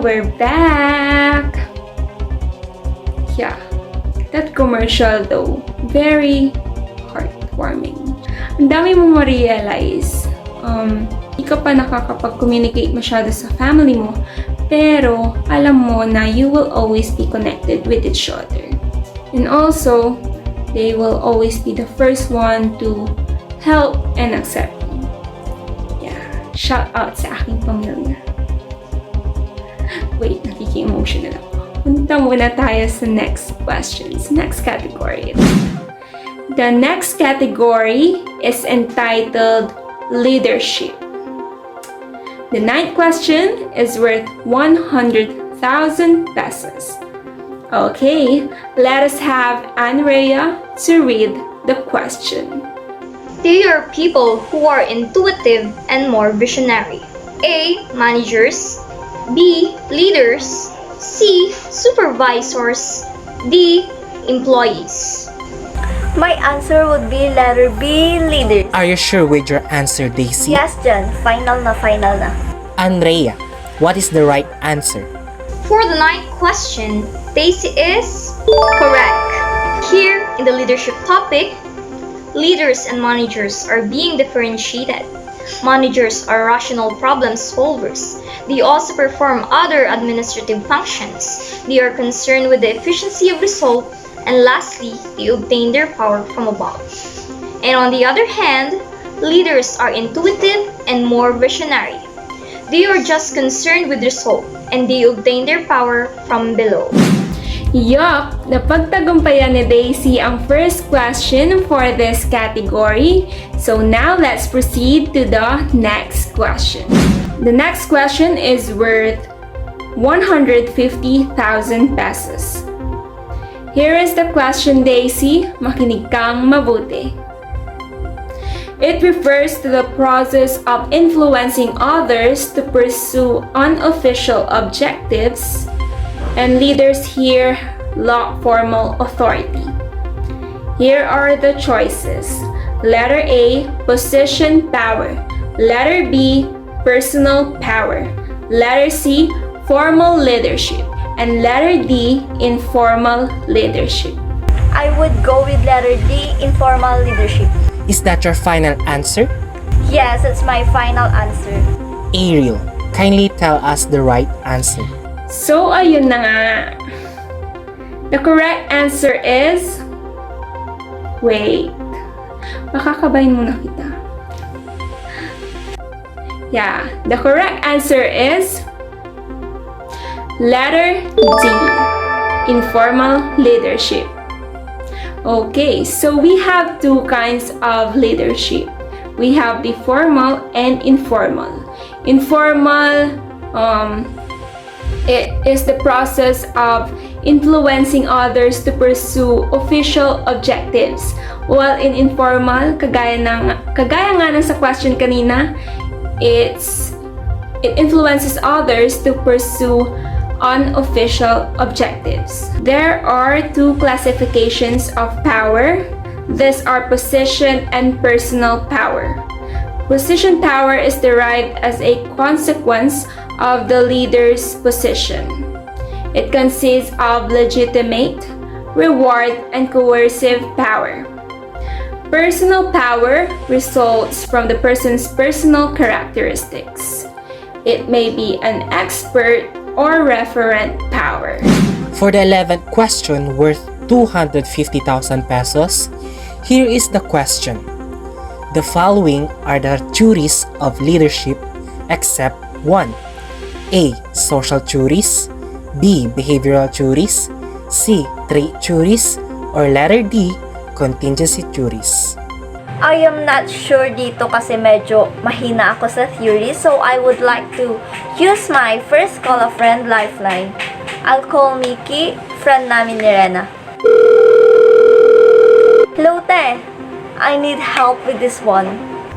we're back! Yeah, that commercial though, very heartwarming. Ang dami mo ma-realize. Di ka pa nakakapag-communicate masyado sa family mo, pero alam mo na you will always be connected with each other. And also, they will always be the first one to help and accept you. Yeah, shout out sa aking pamilya. Wait, nakiki-emotional ako. Punta muna tayo sa next questions, next category. The next category is entitled Leadership. The ninth question is worth 100,000 pesos. Okay, let us have Andrea to read the question. They are people who are intuitive and more visionary. A. Managers. B. Leaders. C. Supervisors. D. Employees. My answer would be letter B, leaders. Are you sure with your answer, Daisy? Yes, John. Final na. Andrea, what is the right answer? For the ninth question, Daisy is correct. Here in the leadership topic, leaders and managers are being differentiated. Managers are rational problem solvers. They also perform other administrative functions. They are concerned with the efficiency of result. And lastly, they obtain their power from above. And on the other hand, leaders are intuitive and more visionary. They are just concerned with result and they obtain their power from below. Yup! Napagtagumpayan ni Daisy ang first question for this category. So now let's proceed to the next question. The next question is worth 150,000 pesos. Here is the question, Daisy. Makinig kang mabuti. It refers to the process of influencing others to pursue unofficial objectives, and leaders here lack formal authority. Here are the choices. Letter A, position power. Letter B, personal power. Letter C, formal leadership. And letter D, informal leadership. I would go with letter D, informal leadership. Is that your final answer? Yes, it's my final answer. Ariel, kindly tell us the right answer. So, ayun na nga. The correct answer is... Wait. Makakabayin muna kita. Yeah, the correct answer is... Letter D, informal leadership. Okay, so we have two kinds of leadership. We have the formal and informal. Informal, it is the process of influencing others to pursue official objectives. While in informal, kagaya nga ng sa question kanina, it influences others to pursue unofficial objectives. There are two classifications of power. These are position and personal power. Position power is derived as a consequence of the leader's position. It consists of legitimate, reward, and coercive power. Personal power results from the person's personal characteristics. It may be an expert or referent power. For the 11th question worth 250,000 pesos, here is the question. The following are the theories of leadership except one. A. Social theories. B. Behavioral theories. C. Trait theories. Or letter D. Contingency theories. I am not sure dito kasi medyo mahina ako sa theory, so I would like to use my first call a friend lifeline. I'll call Mickey, friend namin ni Rena. Hello, te. I need help with this one.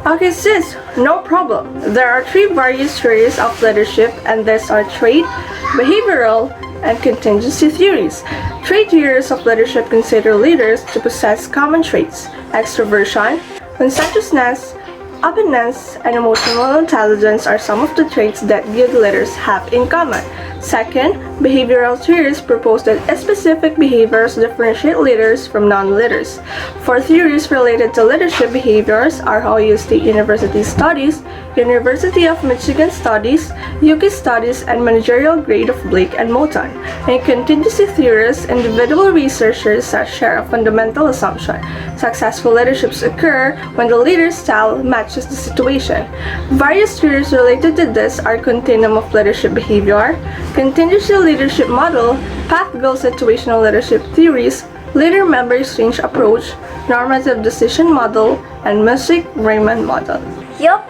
Okay, sis, no problem. There are three various theories of leadership, and these are trait, behavioral, and contingency theories. Trait theories of leadership consider leaders to possess common traits: extroversion, conscientiousness, openness, and emotional intelligence are some of the traits that good leaders have in common. Second, behavioral theories propose that specific behaviors differentiate leaders from non-leaders. For theories related to leadership behaviors are Ohio State University Studies, University of Michigan Studies, UK Studies, and managerial grade of Blake and Moulton. In contingency theories, individual researchers share a fundamental assumption. Successful leaderships occur when the leader's style matches the situation. Various theories related to this are continuum of leadership behavior, contingency leadership model, path goal situational leadership theories, leader-member exchange approach, normative decision model, and Musick-Raymond model. Yup!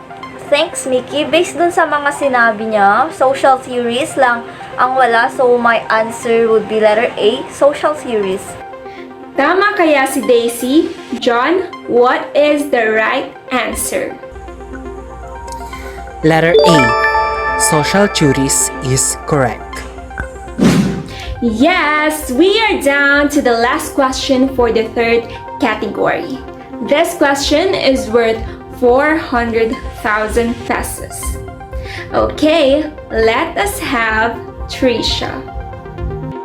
Thanks, Mickey. Based dun sa mga sinabi niya, social theories lang ang wala. So, my answer would be letter A, social theories. Tama kaya si Daisy? John, what is the right answer? Letter A. Social theories is correct. Yes, we are down to the last question for the third category. This question is worth 400,000 pesos. Okay, let us have Trisha.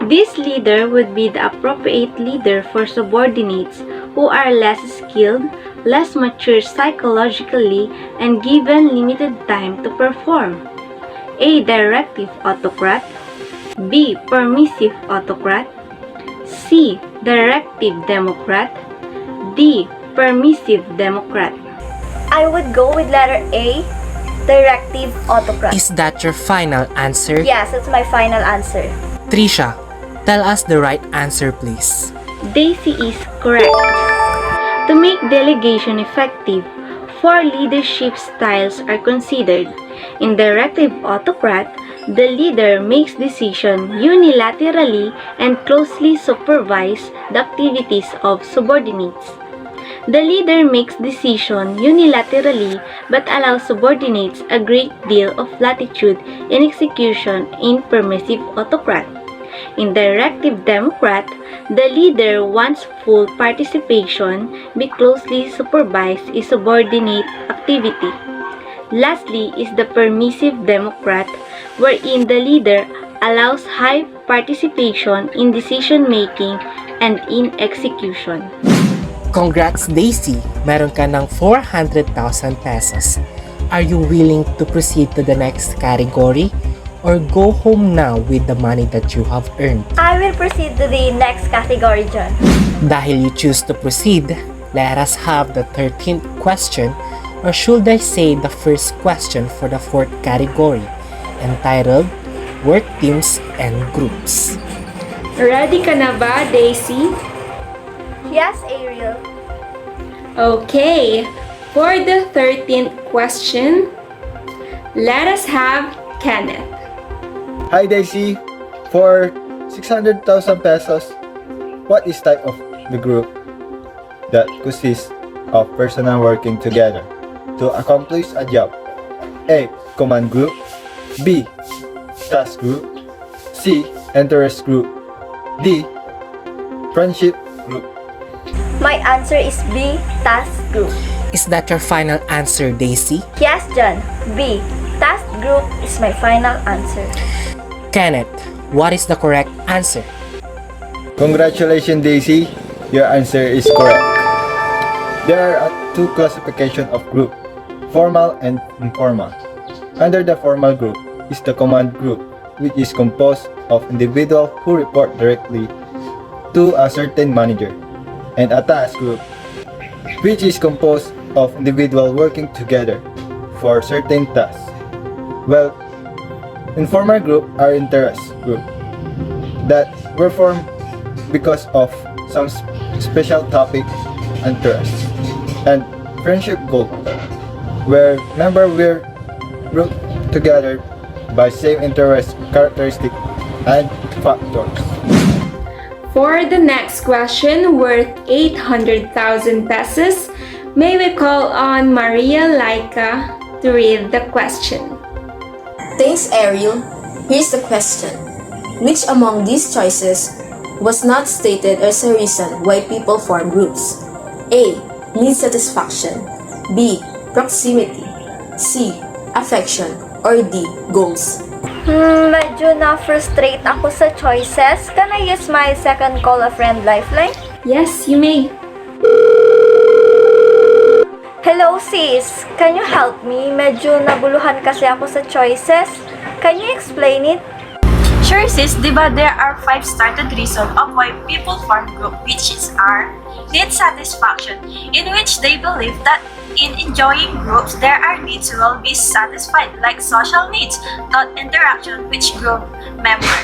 This leader would be the appropriate leader for subordinates who are less skilled, less mature psychologically, and given limited time to perform. A. Directive autocrat. B. Permissive autocrat. C. Directive democrat. D. Permissive democrat. I would go with letter A, directive autocrat. Is that your final answer? Yes, it's my final answer. Trisha, tell us the right answer, please. Daisy is correct. To make delegation effective, 4 leadership styles are considered. In directive autocrat, the leader makes decisions unilaterally and closely supervise the activities of subordinates. The leader makes decisions unilaterally but allows subordinates a great deal of latitude in execution. In permissive autocrat. In directive democrat, the leader wants full participation but closely supervise a subordinate activity. Lastly is the permissive democrat, wherein the leader allows high participation in decision-making and in execution. Congrats, Daisy! Meron ka ng 400,000 pesos. Are you willing to proceed to the next category or go home now with the money that you have earned? I will proceed to the next category, John. Dahil you choose to proceed, let us have the 13th question, or should I say the first question for the fourth category, entitled Work Teams and Groups. Ready ka na ba, Daisy? Yes, Ariel. Okay, for the 13th question, let us have Kenneth. Hi Daisy, for 600,000 pesos, what is type of the group that consists of personnel working together to accomplish a job? A. Command group. B. Task group. C. Interest group. D. Friendship group. My answer is B, task group. Is that your final answer, Daisy? Yes, John. B, task group is my final answer. Kenneth, what is the correct answer? Congratulations Daisy, your answer is correct. There are two classifications of group, formal and informal. Under the formal group is the command group, which is composed of individuals who report directly to a certain manager, and a task group, which is composed of individuals working together for certain tasks. Well, informal group are interest group that were formed because of some special topic interest, and friendship group where members were grouped together by same interest characteristic and factors. For the next question, worth 800,000 pesos, may we call on Maria Laika to read the question. Thanks, Ariel. Here's the question. Which among these choices was not stated as a reason why people form groups? A. Need satisfaction. B. Proximity. C. Affection. Or D. Goals. Medyo na-frustrate ako sa choices. Can I use my second call a friend lifeline? Yes, you may. Hello sis, can you help me? Medyo naguluhan kasi ako sa choices. Can you explain it? Sure sis, diba there are 5 started reasons of why people form group, which is are need satisfaction, in which they believe that in enjoying groups there are needs will be satisfied, like social needs, thought interaction with group member,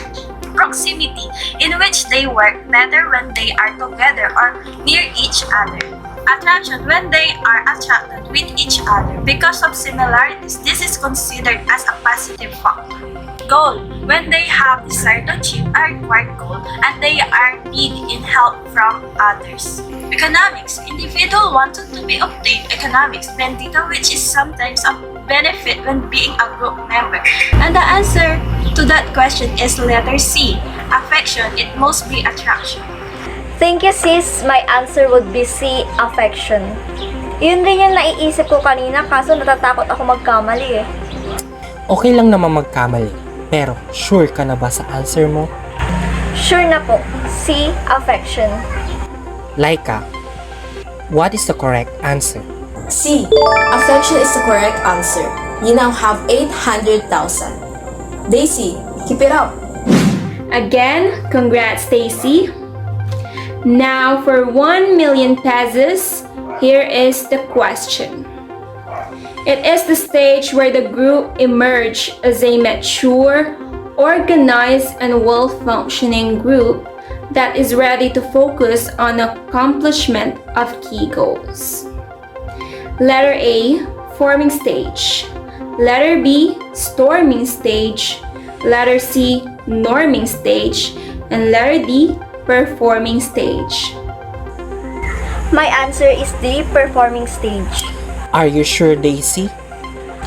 proximity, in which they work better when they are together or near each other, attraction, when they are attracted with each other because of similarities. This is considered as a positive factor. Goal, when they have desire to achieve a required goal and they are needing help from others. Economics, individual wanted to be obtained economics benefit, which is sometimes a benefit when being a group member. And the answer to that question is letter C, affection. It must be attraction. Thank you sis, my answer would be C, affection. Yun rin yung naiisip ko kanina kaso natatakot ako magkamali eh. Okay lang naman magkamali, pero sure ka na ba sa answer mo? Sure na po, C, affection. Laika, what is the correct answer? C. Affection is the correct answer. You now have 800,000. Daisy, keep it up. Again, congrats, Stacy. Now for 1 million pesos, here is the question. It is the stage where the group emerge as a mature, organized, and well-functioning group that is ready to focus on accomplishment of key goals. Letter A, forming stage. Letter B, storming stage. Letter C, norming stage. And letter D, performing stage. My answer is D, performing stage. Are you sure, Daisy?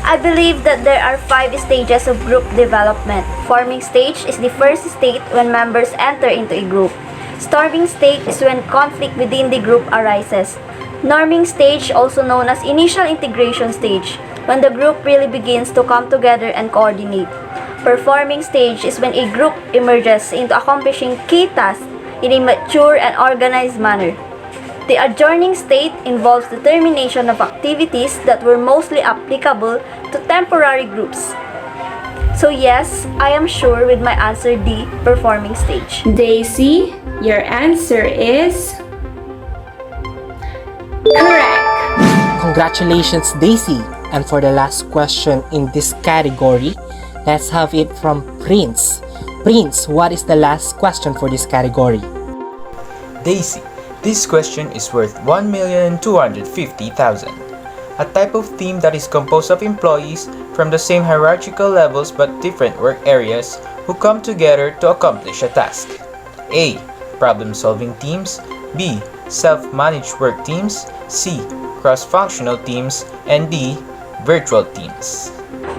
I believe that there are 5 stages of group development. Forming stage is the first state when members enter into a group. Storming stage is when conflict within the group arises. Norming stage, also known as initial integration stage, when the group really begins to come together and coordinate. Performing stage is when a group emerges into accomplishing key tasks in a mature and organized manner. The adjourning state involves the termination of activities that were mostly applicable to temporary groups. So yes, I am sure with my answer D, performing stage. Daisy, your answer is correct. Congratulations, Daisy! And for the last question in this category, let's have it from Prince. Prince, what is the last question for this category? Daisy, this question is worth 1,250,000. A type of team that is composed of employees from the same hierarchical levels but different work areas who come together to accomplish a task. A. Problem-solving teams. B. Self-managed work teams. C. Cross-functional teams. And D. Virtual teams.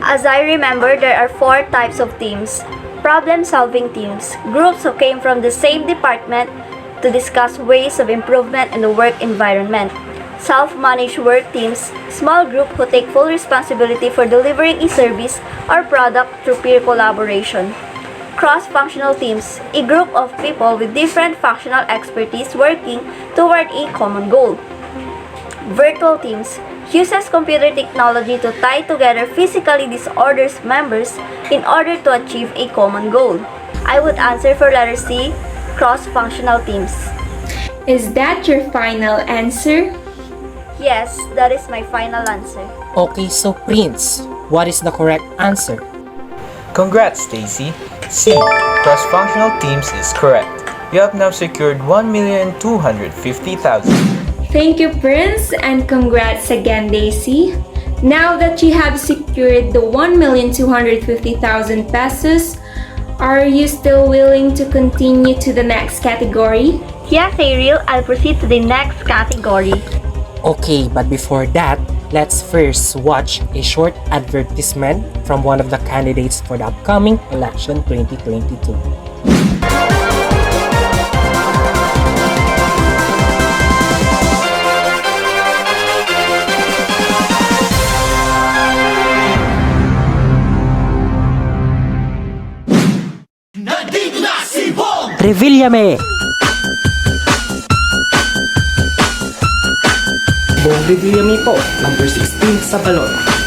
As I remember, there are 4 types of teams. Problem-solving teams, groups who came from the same department to discuss ways of improvement in the work environment. Self-managed work teams, small group who take full responsibility for delivering a service or product through peer collaboration. Cross-functional teams, a group of people with different functional expertise working toward a common goal. Virtual teams uses computer technology to tie together physically disordered members in order to achieve a common goal. I would answer for letter C, cross-functional teams. Is that your final answer? Yes, that is my final answer. Okay, so Prince, what is the correct answer? Congrats, Stacy. C. Cross-functional teams is correct. You have now secured 1,250,000. Thank you, Prince, and congrats again, Daisy. Now that you have secured the 1,250,000 pesos, are you still willing to continue to the next category? Yes, Ariel, I'll proceed to the next category. Okay, but before that, let's first watch a short advertisement from one of the candidates for the upcoming election 2022. Revillame. Bong Revillame po, number 16 sa balon.